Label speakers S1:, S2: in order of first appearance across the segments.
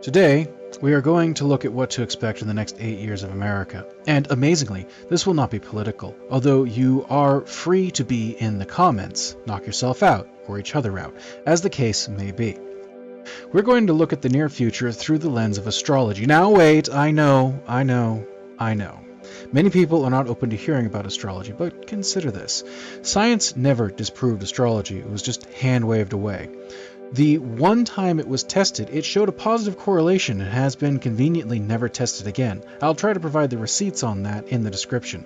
S1: Today, we are going to look at what to expect in the next 8 years of America. And amazingly, this will not be political, although you are free to be in the comments, knock yourself out, or each other out, as the case may be. We're going to look at the near future through the lens of astrology. Now wait, I know. Many people are not open to hearing about astrology, but consider this. Science never disproved astrology, it was just hand-waved away. The one time it was tested, it showed a positive correlation and has been conveniently never tested again. I'll try to provide the receipts on that in the description.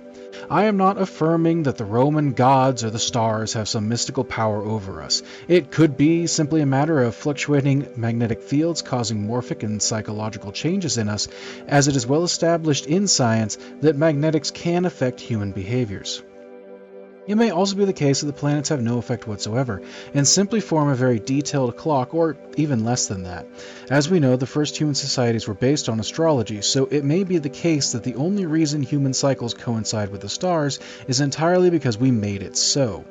S1: I am not affirming that the Roman gods or the stars have some mystical power over us. It could be simply a matter of fluctuating magnetic fields causing morphic and psychological changes in us, as it is well established in science that magnetics can affect human behaviors. It may also be the case that the planets have no effect whatsoever, and simply form a very detailed clock, or even less than that. As we know, the first human societies were based on astrology, so it may be the case that the only reason human cycles coincide with the stars is entirely because we made it so.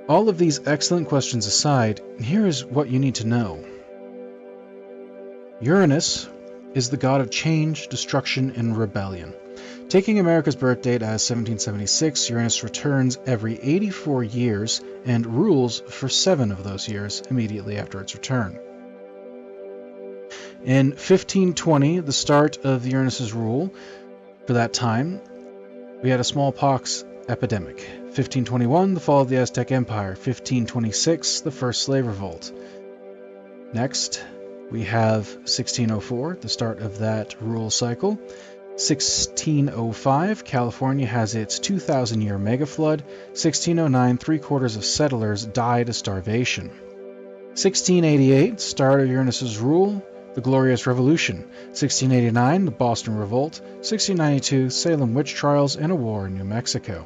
S1: All of these excellent questions aside, here is what you need to know. Uranus is the god of change, destruction, and rebellion. Taking America's birth date as 1776, Uranus returns every 84 years and rules for 7 of those years immediately after its return. In 1520, the start of Uranus's rule, for that time, we had a smallpox epidemic. 1521, the fall of the Aztec Empire. 1526, the first slave revolt. Next, we have 1604, the start of that rule cycle. 1605, California has its 2,000-year mega flood. 1609, 3/4 of settlers died of starvation. 1688, start of Uranus's rule, the Glorious Revolution. 1689, the Boston Revolt. 1692, Salem witch trials and a war in New Mexico.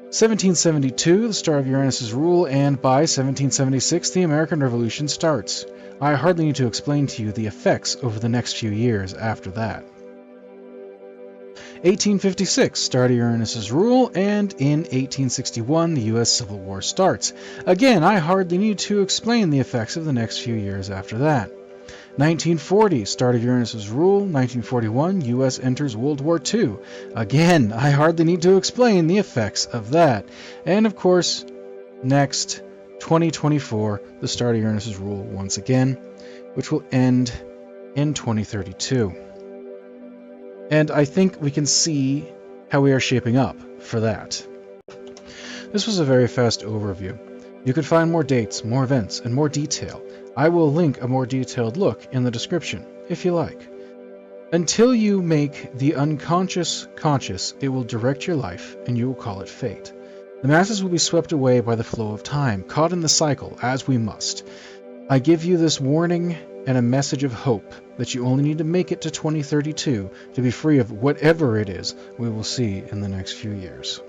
S1: 1772, the start of Uranus's rule, and by 1776, the American Revolution starts. I hardly need to explain to you the effects over the next few years after that. 1856, start of Uranus's rule, and in 1861, the U.S. Civil War starts. Again, I hardly need to explain the effects of the next few years after that. 1940, start of Uranus's rule. 1941, U.S. enters World War II. Again, I hardly need to explain the effects of that. And of course, next, 2024, the start of Uranus's rule once again, which will end in 2032. And I think we can see how we are shaping up for that. This was a very fast overview. You can find more dates, more events, and more detail. I will link a more detailed look in the description, if you like. Until you make the unconscious conscious, it will direct your life, and you will call it fate. The masses will be swept away by the flow of time, caught in the cycle, as we must. I give you this warning and a message of hope that you only need to make it to 2032 to be free of whatever it is we will see in the next few years.